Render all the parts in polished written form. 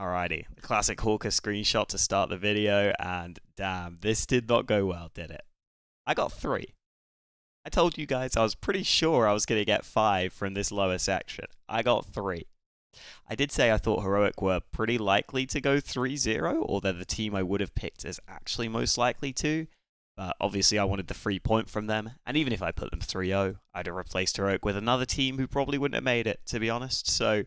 Alrighty, the classic Hawka screenshot to start the video, and damn, this did not go well, did it? I got 3. I told you guys I was pretty sure I was going to get 5 from this lower section. I got 3. I did say I thought Heroic were pretty likely to go 3-0, or they're the team I would have picked as actually most likely to, but obviously I wanted the free point from them, and even if I put them 3-0, I'd have replaced Heroic with another team who probably wouldn't have made it, to be honest, so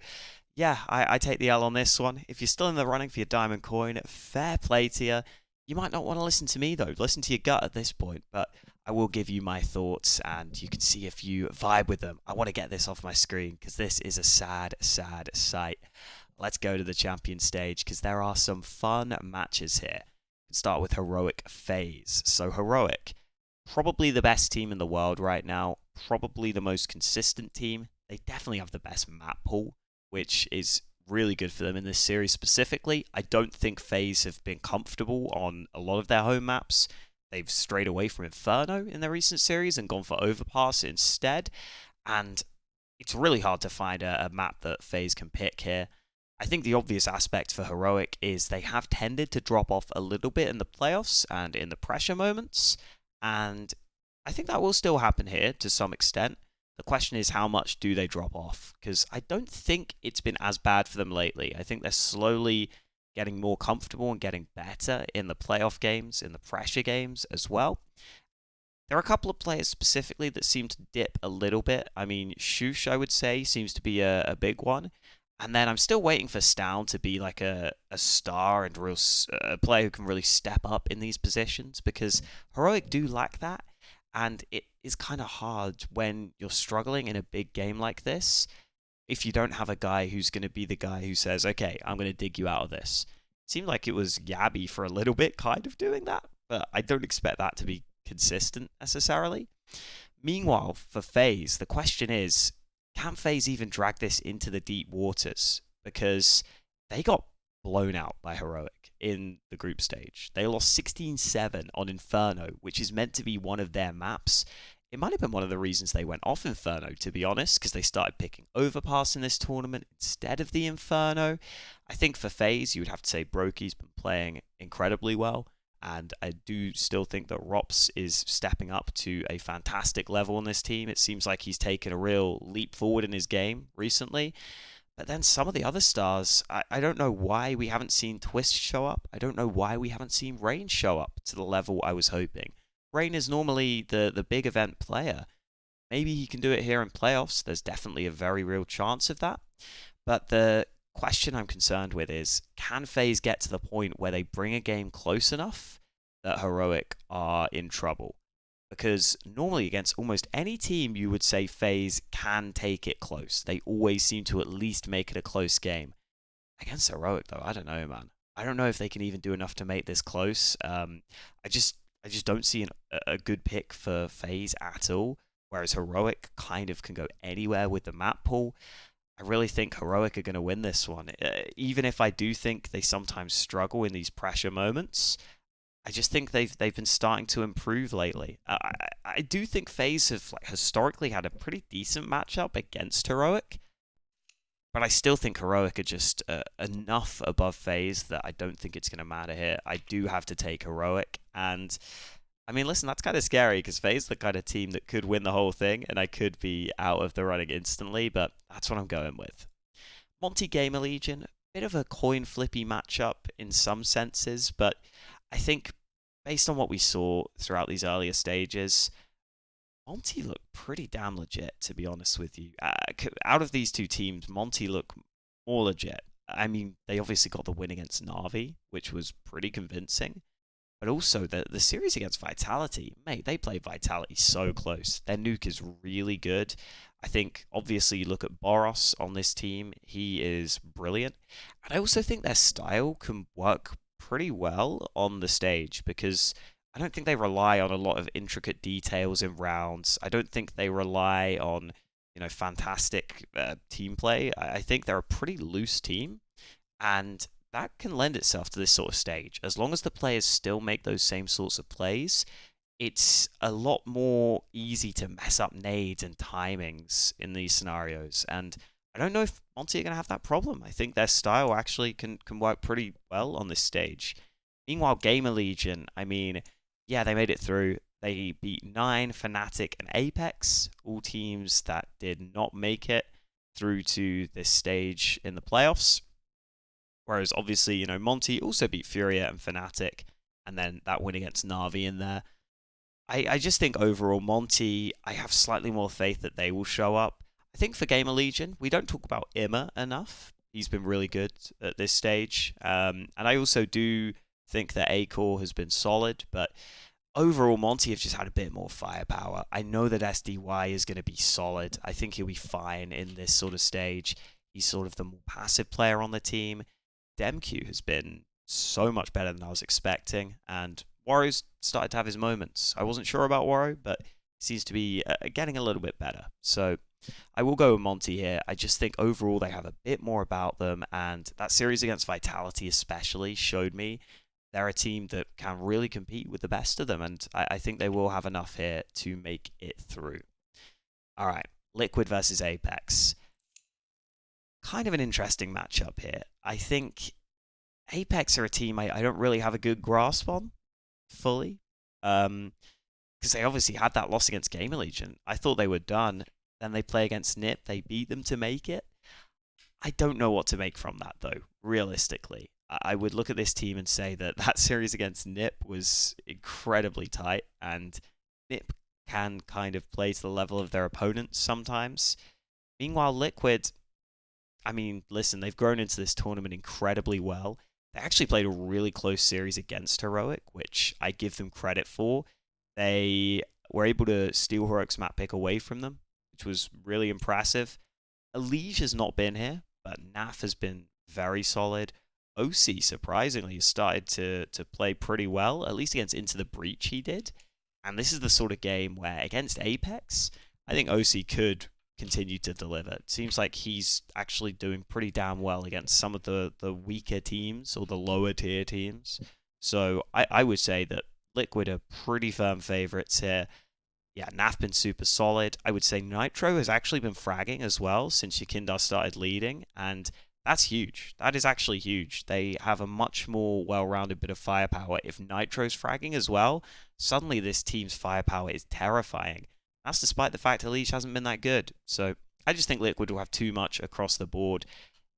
yeah, I take the L on this one. If you're still in the running for your diamond coin, fair play to you. You might not want to listen to me though. Listen to your gut at this point, but I will give you my thoughts and you can see if you vibe with them. I want to get this off my screen because this is a sad, sad sight. Let's go to the champion stage because there are some fun matches here. Let's start with Heroic FaZe. So Heroic, probably the best team in the world right now, probably the most consistent team. They definitely have the best map pool, which is really good for them in this series specifically. I don't think FaZe have been comfortable on a lot of their home maps. They've strayed away from Inferno in their recent series and gone for Overpass instead. And it's really hard to find a map that FaZe can pick here. I think the obvious aspect for Heroic is they have tended to drop off a little bit in the playoffs and in the pressure moments. And I think that will still happen here to some extent. The question is, how much do they drop off? Because I don't think it's been as bad for them lately. I think they're slowly getting more comfortable and getting better in the playoff games, in the pressure games as well. There are a couple of players specifically that seem to dip a little bit. I mean, Shush, I would say, seems to be a big one. And then I'm still waiting for Stown to be like a star and a player who can really step up in these positions because Heroic do lack that. And it is kind of hard when you're struggling in a big game like this if you don't have a guy who's going to be the guy who says, okay, I'm going to dig you out of this. It seemed like it was Yabby for a little bit kind of doing that, but I don't expect that to be consistent necessarily. Meanwhile, for FaZe, the question is, can FaZe even drag this into the deep waters? Because they got blown out by Heroic in the group stage. They lost 16-7 on Inferno, which is meant to be one of their maps. It might have been one of the reasons they went off Inferno, to be honest, because they started picking Overpass in this tournament instead of the Inferno. I think for FaZe, you would have to say Brokey's been playing incredibly well, and I do still think that Rops is stepping up to a fantastic level on this team. It seems like he's taken a real leap forward in his game recently. But then some of the other stars, I don't know why we haven't seen Twist show up. I don't know why we haven't seen Rain show up to the level I was hoping. Rain is normally the big event player. Maybe he can do it here in playoffs. There's definitely a very real chance of that. But the question I'm concerned with is, can FaZe get to the point where they bring a game close enough that Heroic are in trouble? Because normally against almost any team, you would say FaZe can take it close. They always seem to at least make it a close game. Against Heroic, though, I don't know, man. I don't know if they can even do enough to make this close. I just don't see a good pick for FaZe at all. Whereas Heroic kind of can go anywhere with the map pool. I really think Heroic are going to win this one. Even if I do think they sometimes struggle in these pressure moments, I just think they've been starting to improve lately. I do think FaZe have historically had a pretty decent matchup against Heroic, but I still think Heroic are just enough above FaZe that I don't think it's going to matter here. I do have to take Heroic, and I mean, listen, that's kind of scary because FaZe the kind of team that could win the whole thing, and I could be out of the running instantly, but that's what I'm going with. Monte GamerLegion, bit of a coin flippy matchup in some senses, but I think based on what we saw throughout these earlier stages, Monte looked pretty damn legit, to be honest with you. Out of these two teams, Monte looked more legit. I mean, they obviously got the win against Na'Vi, which was pretty convincing. But also, the series against Vitality, mate, they played Vitality so close. Their nuke is really good. I think, obviously, you look at Boros on this team. He is brilliant. And I also think their style can work pretty well on the stage because I don't think they rely on a lot of intricate details in rounds. I don't think they rely on, fantastic team play. I think they're a pretty loose team, and that can lend itself to this sort of stage. As long as the players still make those same sorts of plays, it's a lot more easy to mess up nades and timings in these scenarios. And I don't know if Monte are going to have that problem. I think their style actually can work pretty well on this stage. Meanwhile, GamerLegion, I mean, yeah, they made it through. They beat 9, Fnatic, and Apeks, all teams that did not make it through to this stage in the playoffs. Whereas obviously, Monte also beat Furia and Fnatic, and then that win against Na'Vi in there. I just think overall, Monte, I have slightly more faith that they will show up. I think for GamerLegion, we don't talk about Imma enough. He's been really good at this stage. And I also do think that A-Core has been solid, but overall, Monte have just had a bit more firepower. I know that SDY is going to be solid. I think he'll be fine in this sort of stage. He's sort of the more passive player on the team. DemQ has been so much better than I was expecting, and Warrow's started to have his moments. I wasn't sure about Warrow, but he seems to be getting a little bit better. So I will go with Monte here. I just think overall they have a bit more about them, and that series against Vitality especially showed me they're a team that can really compete with the best of them, and I think they will have enough here to make it through. All right, Liquid versus Apeks. Kind of an interesting matchup here. I think Apeks are a team I don't really have a good grasp on fully, because they obviously had that loss against GamerLegion. I thought they were done. Then they play against NiP. They beat them to make it. I don't know what to make from that, though, realistically. I would look at this team and say that that series against NiP was incredibly tight, and NiP can kind of play to the level of their opponents sometimes. Meanwhile, Liquid, I mean, listen, they've grown into this tournament incredibly well. They actually played a really close series against Heroic, which I give them credit for. They were able to steal Heroic's map pick away from them, which was really impressive. Elige has not been here, but Naf has been very solid. OC, surprisingly, has started to play pretty well, at least against Into the Breach he did. And this is the sort of game where, against Apeks, I think OC could continue to deliver. It seems like he's actually doing pretty damn well against some of the weaker teams or the lower tier teams. So I would say that Liquid are pretty firm favorites here. Yeah, Naf been super solid. I would say Nitro has actually been fragging as well since Yakindar started leading, and that's huge. That is actually huge. They have a much more well-rounded bit of firepower. If Nitro's fragging as well, suddenly this team's firepower is terrifying. That's despite the fact Elige hasn't been that good. So I just think Liquid will have too much across the board.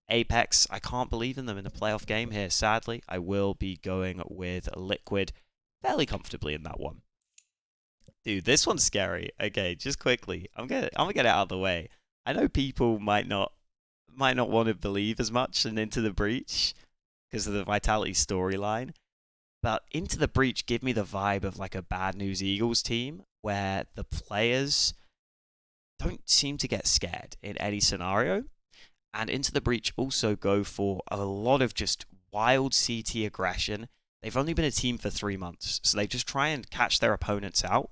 Apeks, I can't believe in them in the playoff game here, sadly. I will be going with Liquid fairly comfortably in that one. Dude, this one's scary. Okay, just quickly, I'm gonna get it out of the way. I know people might not want to believe as much in Into the Breach because of the Vitality storyline, but Into the Breach give me the vibe of like a Bad News Eagles team where the players don't seem to get scared in any scenario, and Into the Breach also go for a lot of just wild CT aggression. They've only been a team for 3 months, so they just try and catch their opponents out,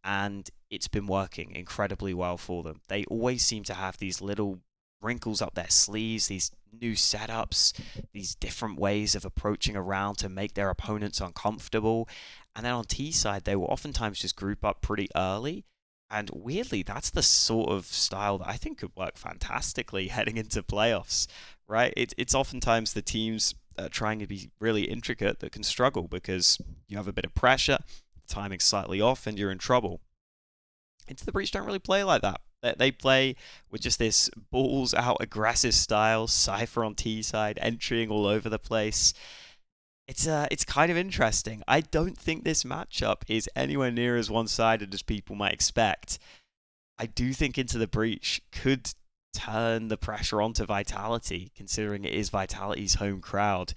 and it's been working incredibly well for them. They always seem to have these little wrinkles up their sleeves, these new setups, these different ways of approaching a round to make their opponents uncomfortable. And then on T side, they will oftentimes just group up pretty early. And weirdly, that's the sort of style that I think could work fantastically heading into playoffs, right? It's oftentimes the teams trying to be really intricate that can struggle because you have a bit of pressure, timing's slightly off, and you're in trouble. Into the Breach don't really play like that. They play with just this balls out aggressive style, Cypher on T side, entering all over the place. It's kind of interesting. I don't think this matchup is anywhere near as one-sided as people might expect. I do think Into the Breach could turn the pressure onto Vitality, considering it is Vitality's home crowd.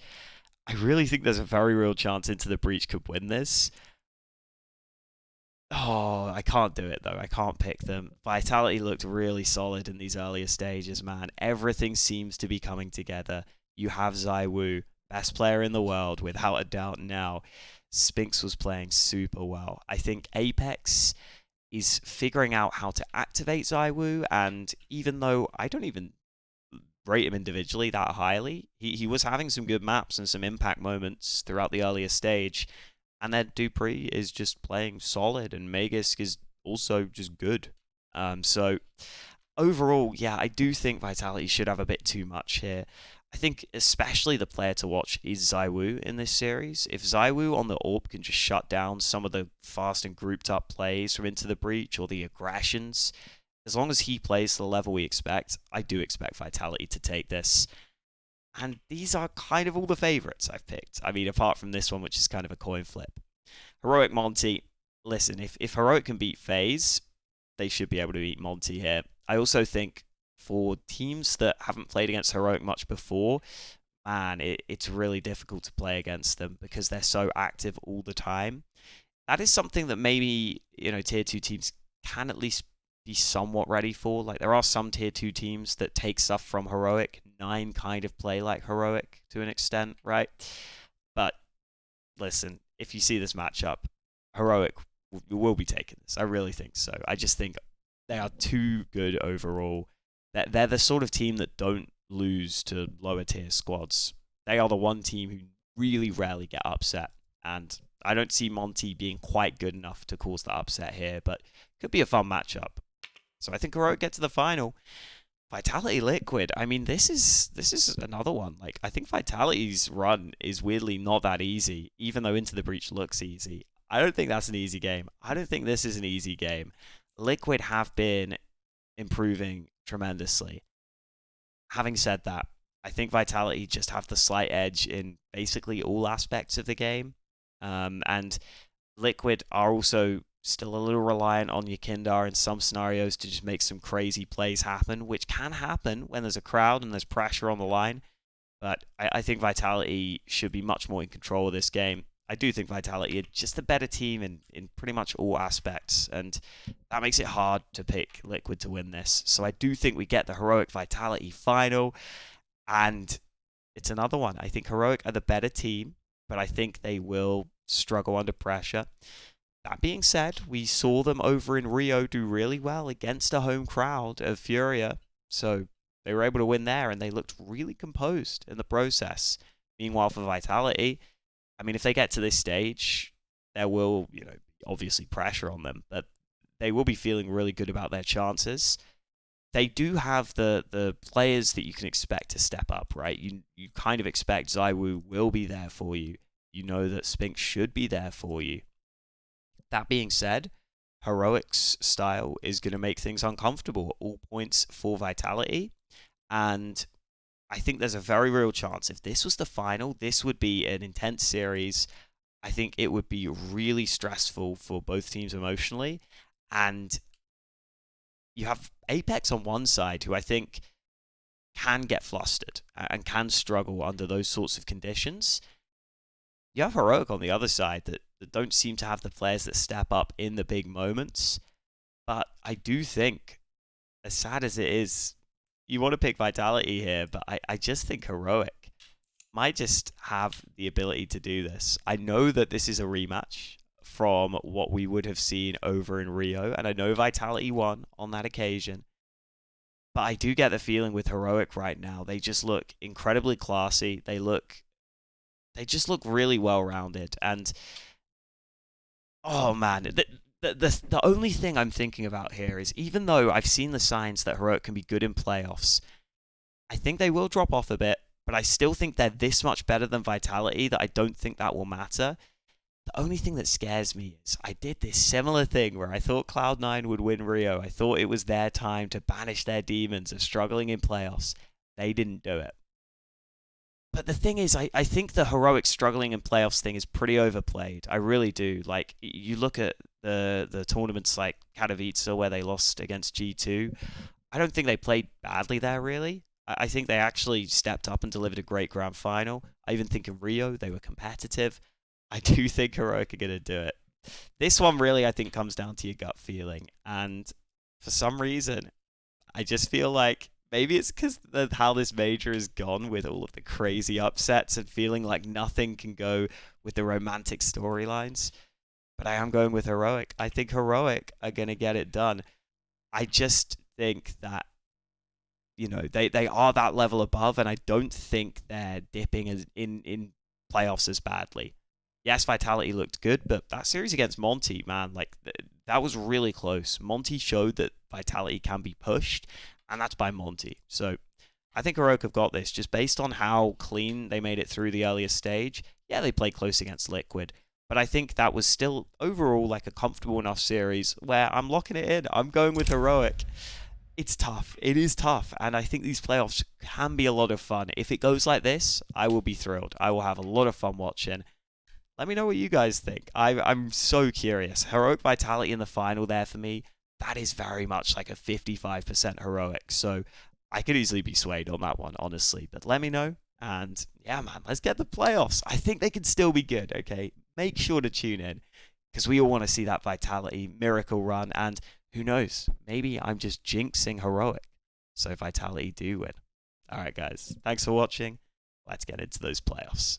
I really think there's a very real chance Into the Breach could win this. Oh, I can't do it though. I can't pick them. Vitality looked really solid in these earlier stages, man. Everything seems to be coming together. You have ZywOo, best player in the world, without a doubt now. Spinks was playing super well. I think Apeks is figuring out how to activate ZywOo, and even though I don't even rate him individually that highly, he was having some good maps and some impact moments throughout the earlier stage. And then Dupree is just playing solid, and Magisk is also just good. So overall, yeah, I do think Vitality should have a bit too much here. I think especially the player to watch is ZywOo in this series. If ZywOo on the AWP can just shut down some of the fast and grouped up plays from Into the Breach or the aggressions, as long as he plays to the level we expect, I do expect Vitality to take this. And these are kind of all the favorites I've picked. I mean, apart from this one, which is kind of a coin flip. Heroic Monte, listen, if Heroic can beat FaZe, they should be able to beat Monte here. I also think for teams that haven't played against Heroic much before, man, it's really difficult to play against them because they're so active all the time. That is something that maybe, tier 2 teams can at least be somewhat ready for. Like, there are some tier 2 teams that take stuff from Heroic. 9 kind of play like Heroic to an extent, right? But listen, if you see this matchup, Heroic will be taking this. I really think so. I just think they are too good overall. They're the sort of team that don't lose to lower tier squads. They are the one team who really rarely get upset. And I don't see Monte being quite good enough to cause the upset here, but could be a fun matchup. So I think Heroic get to the final. Vitality Liquid, I mean, this is another one. Like, I think Vitality's run is weirdly not that easy, even though Into the Breach looks easy. I don't think that's an easy game. I don't think this is an easy game. Liquid have been improving tremendously. Having said that, I think Vitality just have the slight edge in basically all aspects of the game. And Liquid are also still a little reliant on Yakindar in some scenarios to just make some crazy plays happen, which can happen when there's a crowd and there's pressure on the line. But I think Vitality should be much more in control of this game. I do think Vitality are just a better team in pretty much all aspects, and that makes it hard to pick Liquid to win this. So I do think we get the Heroic Vitality final, and it's another one. I think Heroic are the better team, but I think they will struggle under pressure. That being said, we saw them over in Rio do really well against a home crowd of Furia, so they were able to win there, and they looked really composed in the process. Meanwhile, for Vitality, I mean, if they get to this stage, there will, obviously pressure on them, but they will be feeling really good about their chances. They do have the players that you can expect to step up, right? You kind of expect ZywOo will be there for you. You know that Spink should be there for you. That being said, Heroic's style is going to make things uncomfortable at all points for Vitality. And I think there's a very real chance if this was the final, this would be an intense series. I think it would be really stressful for both teams emotionally. And you have Apeks on one side, who I think can get flustered and can struggle under those sorts of conditions. You have Heroic on the other side that don't seem to have the players that step up in the big moments. But I do think, as sad as it is, you want to pick Vitality here, but I just think Heroic might just have the ability to do this. I know that this is a rematch from what we would have seen over in Rio, and I know Vitality won on that occasion. But I do get the feeling with Heroic right now, they just look incredibly classy. They just look really well-rounded. And, oh man, the only thing I'm thinking about here is, even though I've seen the signs that Heroic can be good in playoffs, I think they will drop off a bit, but I still think they're this much better than Vitality that I don't think that will matter. The only thing that scares me is I did this similar thing where I thought Cloud9 would win Rio. I thought it was their time to banish their demons of struggling in playoffs. They didn't do it. But the thing is, I think the Heroic struggling in playoffs thing is pretty overplayed. I really do. Like, you look at the tournaments like Katowice where they lost against G2. I don't think they played badly there, really. I think they actually stepped up and delivered a great grand final. I even think in Rio they were competitive. I do think Heroic are going to do it. This one really, I think, comes down to your gut feeling. And for some reason, I just feel like maybe it's because of how this major has gone with all of the crazy upsets and feeling like nothing can go with the romantic storylines. But I am going with Heroic. I think Heroic are going to get it done. I just think that, they are that level above, and I don't think they're dipping in playoffs as badly. Yes, Vitality looked good, but that series against Monte, man, like, that was really close. Monte showed that Vitality can be pushed, and that's by Monte. So I think Heroic have got this just based on how clean they made it through the earlier stage. Yeah, they played close against Liquid, but I think that was still overall like a comfortable enough series where I'm locking it in. I'm going with Heroic. It's tough. It is tough, and I think these playoffs can be a lot of fun. If it goes like this, I will be thrilled. I will have a lot of fun watching. Let me know what you guys think. I'm so curious. Heroic Vitality in the final there for me, that is very much like a 55% Heroic. So I could easily be swayed on that one, honestly. But let me know. And yeah, man, let's get the playoffs. I think they can still be good, okay? Make sure to tune in because we all want to see that Vitality miracle run. And who knows? Maybe I'm just jinxing Heroic. So Vitality do win. All right, guys. Thanks for watching. Let's get into those playoffs.